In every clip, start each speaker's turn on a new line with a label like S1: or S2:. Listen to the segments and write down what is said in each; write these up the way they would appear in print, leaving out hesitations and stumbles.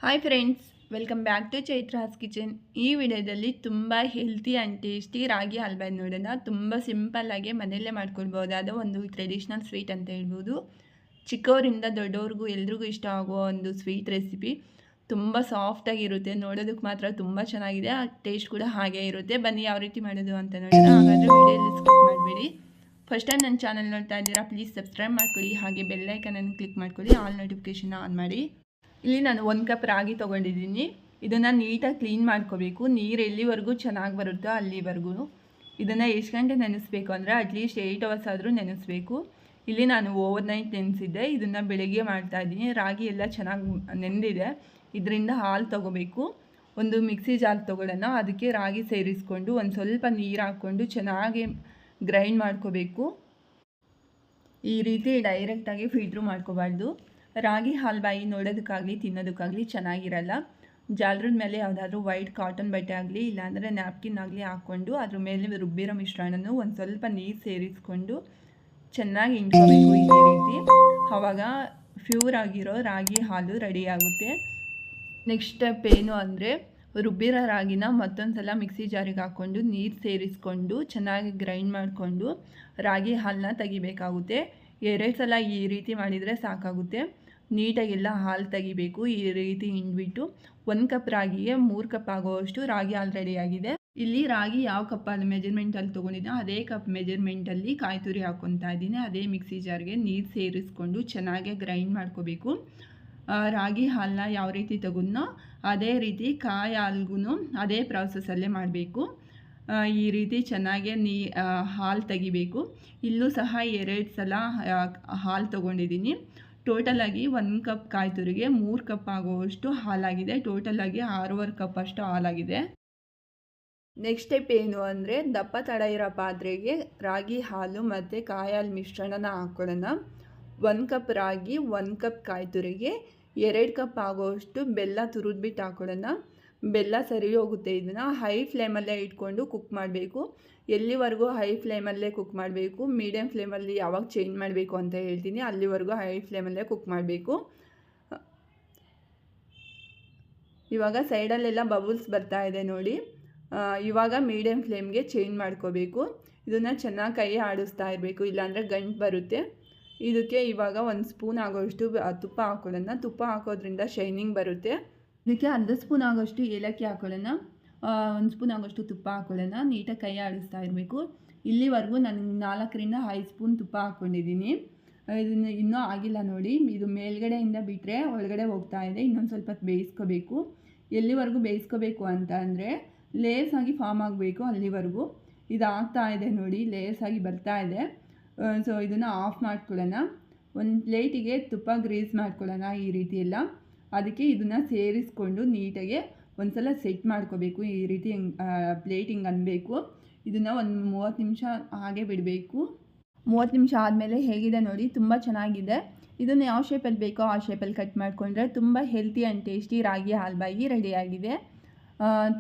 S1: Hi friends, welcome back to Chaitra's kitchen. ಈ ವಿಡಿಯೋದಲ್ಲಿ ತುಂಬ healthy and tasty ragi halwa ನೋಡೋಣ. ತುಂಬ ಸಿಂಪಲ್ಲಾಗಿ ಮನೆಯಲ್ಲೇ ಮಾಡ್ಕೊಳ್ಬೋದಾದ ಒಂದು ಟ್ರೆಡಿಷ್ನಲ್ ಸ್ವೀಟ್ ಅಂತ ಹೇಳ್ಬೋದು. ಚಿಕ್ಕವರಿಂದ ದೊಡ್ಡವ್ರಿಗೂ ಎಲ್ರಿಗೂ ಇಷ್ಟ ಆಗುವ ಒಂದು ಸ್ವೀಟ್ ರೆಸಿಪಿ. ತುಂಬ ಸಾಫ್ಟಾಗಿರುತ್ತೆ, ನೋಡೋದಕ್ಕೆ ಮಾತ್ರ ತುಂಬ ಚೆನ್ನಾಗಿದೆ, ಆ ಟೇಸ್ಟ್ ಕೂಡ ಹಾಗೆ ಇರುತ್ತೆ. ಬನ್ನಿ ಯಾವ ರೀತಿ ಮಾಡೋದು ಅಂತ ನೋಡೋಣ. ಹಾಗಾದರೆ ವಿಡಿಯೋಲಿ ಸ್ಕಿಪ್ ಮಾಡಬೇಡಿ. ಫಸ್ಟ್ ಟೈಮ್ ನನ್ನ ಚಾನಲ್ ನೋಡ್ತಾ ಇದ್ದೀರಾ, ಪ್ಲೀಸ್ ಸಬ್ಸ್ಕ್ರೈಬ್ ಮಾಡ್ಕೊಳ್ಳಿ, ಹಾಗೆ ಬೆಲ್ಲೈಕನನ್ನು ಕ್ಲಿಕ್ ಮಾಡ್ಕೊಳ್ಳಿ, ಆಲ್ ನೋಟಿಫಿಕೇಷನ್ ಆನ್ ಮಾಡಿ. ಇಲ್ಲಿ ನಾನು 1 ಕಪ್ ರಾಗಿ ತೊಗೊಂಡಿದ್ದೀನಿ. ಇದನ್ನು ನೀಟಾಗಿ ಕ್ಲೀನ್ ಮಾಡ್ಕೋಬೇಕು. ನೀರು ಎಲ್ಲಿವರೆಗೂ ಚೆನ್ನಾಗಿ ಬರುತ್ತೋ ಅಲ್ಲಿವರೆಗೂ. ಇದನ್ನು ಎಷ್ಟು ಗಂಟೆ ನೆನೆಸ್ಬೇಕು ಅಂದರೆ ಅಟ್ಲೀಸ್ಟ್ 8 ಅವರ್ಸ್ ಆದರೂ ನೆನೆಸ್ಬೇಕು. ಇಲ್ಲಿ ನಾನು ಓವರ್ ನೈಟ್ ನೆನೆಸಿದ್ದೆ. ಇದನ್ನು ಬೆಳಗ್ಗೆ ಮಾಡ್ತಾಯಿದ್ದೀನಿ. ರಾಗಿ ಎಲ್ಲ ಚೆನ್ನಾಗಿ ನೆಂದಿದೆ. ಇದರಿಂದ ಹಾಲು ತೊಗೋಬೇಕು. ಒಂದು ಮಿಕ್ಸಿ ಜಾರ್ ತೊಗೊಳ್ಳೋಣ. ಅದಕ್ಕೆ ರಾಗಿ ಸೇರಿಸ್ಕೊಂಡು ಒಂದು ಸ್ವಲ್ಪ ನೀರು ಹಾಕ್ಕೊಂಡು ಚೆನ್ನಾಗಿ ಗ್ರೈಂಡ್ ಮಾಡ್ಕೋಬೇಕು. ಈ ರೀತಿ ಡೈರೆಕ್ಟಾಗಿ ಫಿಲ್ಟ್ರು ಮಾಡ್ಕೋಬಾರ್ದು. ರಾಗಿ ಹಾಲ್ಬಾಯಿ ನೋಡೋದಕ್ಕಾಗಲಿ ತಿನ್ನೋದಕ್ಕಾಗಲಿ ಚೆನ್ನಾಗಿರಲ್ಲ. ಜಾಲರದ ಮೇಲೆ ಯಾವುದಾದ್ರೂ ವೈಟ್ ಕಾಟನ್ ಬಟ್ಟೆ ಆಗಲಿ ಇಲ್ಲಾಂದರೆ ನ್ಯಾಪ್ಕಿನ್ ಆಗಲಿ ಹಾಕ್ಕೊಂಡು ಅದ್ರ ಮೇಲೆ ರುಬ್ಬಿರೋ ಮಿಶ್ರಣನೂ ಒಂದು ಸ್ವಲ್ಪ ನೀರು ಸೇರಿಸ್ಕೊಂಡು ಚೆನ್ನಾಗಿ ಹಿಂಡ್ಕೋಬೇಕು. ಈ ರೀತಿ ಆವಾಗ ಪ್ಯೂರ್ ಆಗಿರೋ ರಾಗಿ ಹಾಲು ರೆಡಿ ಆಗುತ್ತೆ. ನೆಕ್ಸ್ಟ್ ಸ್ಟೆಪ್ ಏನು ಅಂದರೆ ರುಬ್ಬಿರೋ ರಾಗಿನ ಮತ್ತೊಂದು ಸಲ ಮಿಕ್ಸಿ ಜಾರಿಗೆ ಹಾಕ್ಕೊಂಡು ನೀರು ಸೇರಿಸ್ಕೊಂಡು ಚೆನ್ನಾಗಿ ಗ್ರೈಂಡ್ ಮಾಡಿಕೊಂಡು ರಾಗಿ ಹಾಲನ್ನ ತೆಗಿಬೇಕಾಗುತ್ತೆ. 2 ಸಲ ಈ ರೀತಿ ಮಾಡಿದರೆ ಸಾಕಾಗುತ್ತೆ. ನೀಟಾಗೆಲ್ಲ ಹಾಲು ತೆಗಿಬೇಕು. ಈ ರೀತಿ ಹಿಂಡ್ಬಿಟ್ಟು 1 ಕಪ್ ರಾಗಿಗೆ 3 ಕಪ್ ಆಗೋವಷ್ಟು ರಾಗಿ ಹಾಲು ರೆಡಿಯಾಗಿದೆ. ಇಲ್ಲಿ ರಾಗಿ ಯಾವ ಕಪ್ಪಲ್ಲಿ ಮೆಜರ್ಮೆಂಟಲ್ಲಿ ತೊಗೊಂಡಿದ್ದೆ ಅದೇ ಕಪ್ ಮೆಜರ್ಮೆಂಟಲ್ಲಿ ಕಾಯಿ ತುರಿ ಹಾಕ್ಕೊತಾ ಇದ್ದೀನಿ. ಅದೇ ಮಿಕ್ಸಿ ಜಾರ್ಗೆ ನೀರು ಸೇರಿಸ್ಕೊಂಡು ಚೆನ್ನಾಗಿ ಗ್ರೈಂಡ್ ಮಾಡ್ಕೋಬೇಕು. ರಾಗಿ ಹಾಲನ್ನ ಯಾವ ರೀತಿ ತಗೊಂಡ್ನೋ ಅದೇ ರೀತಿ ಕಾಯಿ ಹಾಲ್ಗೂ ಅದೇ ಪ್ರಾಸೆಸಲ್ಲೇ ಮಾಡಬೇಕು. ಈ ರೀತಿ ಚೆನ್ನಾಗಿ ಹಾಲು ತೆಗಿಬೇಕು. ಇಲ್ಲೂ ಸಹ 2 ಸಲ ಹಾಲು ತೊಗೊಂಡಿದ್ದೀನಿ. ಟೋಟಲಾಗಿ 1 ಕಪ್ ಕಾಯಿ ತುರಿಗೆ 3 ಕಪ್ ಆಗುವಷ್ಟು ಹಾಲಾಗಿದೆ. ಟೋಟಲಾಗಿ 6.5 ಕಪ್ ಅಷ್ಟು ಹಾಲಾಗಿದೆ. ನೆಕ್ಸ್ಟ್ ಸ್ಟೆಪ್ ಏನು ಅಂದರೆ ದಪ್ಪ ತಡ ಇರೋ ಪಾತ್ರೆಗೆ ರಾಗಿ ಹಾಲು ಮತ್ತು ಕಾಯಿ ಹಾಲು ಮಿಶ್ರಣನ ಹಾಕ್ಕೊಳ್ಳೋಣ. 1 ಕಪ್ ರಾಗಿ 1 ಕಪ್ ಕಾಯಿ ತುರಿಗೆ 2 ಕಪ್ ಆಗೋವಷ್ಟು ಬೆಲ್ಲ ತುರಿದ್ಬಿಟ್ಟು ಹಾಕ್ಕೊಳ್ಳೋಣ. ಬೆಲ್ಲ ಸರಿ ಹೋಗುತ್ತೆ. ಇದನ್ನು ಹೈ ಫ್ಲೇಮಲ್ಲೇ ಇಟ್ಕೊಂಡು ಕುಕ್ ಮಾಡಬೇಕು. ಎಲ್ಲಿವರೆಗೂ ಹೈ ಫ್ಲೇಮಲ್ಲೇ ಕುಕ್ ಮಾಡಬೇಕು. ಮೀಡಿಯಮ್ ಫ್ಲೇಮಲ್ಲಿ ಯಾವಾಗ ಚೇಂಜ್ ಮಾಡಬೇಕು ಅಂತ ಹೇಳ್ತೀನಿ. ಅಲ್ಲಿವರೆಗೂ ಹೈ ಫ್ಲೇಮಲ್ಲೇ ಕುಕ್ ಮಾಡಬೇಕು. ಇವಾಗ ಸೈಡಲ್ಲೆಲ್ಲ ಬಬಲ್ಸ್ ಬರ್ತಾ ಇದೆ ನೋಡಿ. ಇವಾಗ ಮೀಡಿಯಮ್ ಫ್ಲೇಮ್ಗೆ ಚೇಂಜ್ ಮಾಡ್ಕೋಬೇಕು. ಇದನ್ನು ಚೆನ್ನಾಗಿ ಕೈ ಆಡಿಸ್ತಾ ಇರಬೇಕು, ಇಲ್ಲಾಂದರೆ ಗಂಟು ಬರುತ್ತೆ. ಇದಕ್ಕೆ ಇವಾಗ 1 ಸ್ಪೂನ್ ಆಗೋಷ್ಟು ತುಪ್ಪ ಹಾಕ್ಕೊಳ್ಳೋಣ. ತುಪ್ಪ ಹಾಕೋದ್ರಿಂದ ಶೈನಿಂಗ್ ಬರುತ್ತೆ. ಇದಕ್ಕೆ ಅರ್ಧ ಸ್ಪೂನ್ ಆಗೋಷ್ಟು ಏಲಕ್ಕಿ ಹಾಕ್ಕೊಳ್ಳೋಣ. 1 ಸ್ಪೂನ್ ಆಗೋಷ್ಟು ತುಪ್ಪ ಹಾಕ್ಕೊಳ್ಳೋಣ. ನೀಟಾಗಿ ಕೈ ಆಡಿಸ್ತಾ ಇರಬೇಕು. ಇಲ್ಲಿವರೆಗೂ ನಾನು 4ರಿಂದ 5 ಸ್ಪೂನ್ ತುಪ್ಪ ಹಾಕ್ಕೊಂಡಿದ್ದೀನಿ. ಇದನ್ನು ಇನ್ನೂ ಆಗಿಲ್ಲ ನೋಡಿ. ಇದು ಮೇಲ್ಗಡೆಯಿಂದ ಬಿಟ್ಟರೆ ಒಳಗಡೆ ಹೋಗ್ತಾ ಇದೆ. ಇನ್ನೊಂದು ಸ್ವಲ್ಪ ಬೇಯಿಸ್ಕೋಬೇಕು. ಎಲ್ಲಿವರೆಗೂ ಬೇಯಿಸ್ಕೋಬೇಕು ಅಂತ ಅಂದರೆ ಲೇಯರ್ಸ್ ಆಗಿ ಫಾರ್ಮ್ ಆಗಬೇಕು ಅಲ್ಲಿವರೆಗೂ. ಇದು ಆಗ್ತಾ ಇದೆ ನೋಡಿ, ಲೇಯರ್ಸ್ ಆಗಿ ಬರ್ತಾ ಇದೆ. ಸೊ ಇದನ್ನು ಆಫ್ ಮಾಡ್ಕೊಳ್ಳೋಣ. ಒಂದು ಪ್ಲೇಟಿಗೆ ತುಪ್ಪ ಗ್ರೀಸ್ ಮಾಡ್ಕೊಳ್ಳೋಣ ಈ ರೀತಿ ಎಲ್ಲ. ಅದಕ್ಕೆ ಇದನ್ನು ಸೇರಿಸ್ಕೊಂಡು ನೀಟಾಗಿ ಒಂದು ಸಲ ಸೆಟ್ ಮಾಡ್ಕೋಬೇಕು. ಈ ರೀತಿ ಪ್ಲೇಟಿಂಗ್ ಅನ್ನಬೇಕು. ಇದನ್ನು ಒಂದು 30 ನಿಮಿಷ ಹಾಗೆ ಬಿಡಬೇಕು. 30 ನಿಮಿಷ ಆದಮೇಲೆ ಹೇಗಿದೆ ನೋಡಿ, ತುಂಬ ಚೆನ್ನಾಗಿದೆ. ಇದನ್ನು ಯಾವ ಶೇಪಲ್ಲಿ ಬೇಕೋ ಆ ಶೇಪಲ್ಲಿ ಕಟ್ ಮಾಡಿಕೊಂಡ್ರೆ ತುಂಬ ಹೆಲ್ತಿ ಆ್ಯಂಡ್ ಟೇಸ್ಟಿ ರಾಗಿ ಹಾಲ್ಬಾಯಿ ರೆಡಿಯಾಗಿದೆ.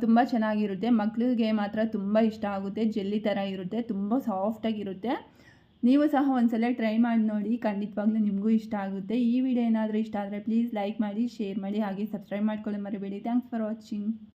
S1: ತುಂಬ ಚೆನ್ನಾಗಿರುತ್ತೆ. ಮಕ್ಕಳಿಗೆ ಮಾತ್ರ ತುಂಬ ಇಷ್ಟ ಆಗುತ್ತೆ. ಜೆಲ್ಲಿ ಥರ ಇರುತ್ತೆ, ತುಂಬ ಸಾಫ್ಟಾಗಿರುತ್ತೆ. ನೀವು ಸಹ ಒಂದ್ಸಲ ಟ್ರೈ ಮಾಡಿ ನೋಡಿ, ಖಂಡಿತವಾಗ್ಲೂ ನಿಮಗೂ ಇಷ್ಟ ಆಗುತ್ತೆ. ಈ ವಿಡಿಯೋ ಏನಾದರೂ ಇಷ್ಟ ಆದರೆ ಪ್ಲೀಸ್ ಲೈಕ್ ಮಾಡಿ, ಶೇರ್ ಮಾಡಿ, ಹಾಗೆ ಸಬ್ಸ್ಕ್ರೈಬ್ ಮಾಡ್ಕೊಳ್ಳಿ ಮರಿಬೇಡಿ. Thanks for watching.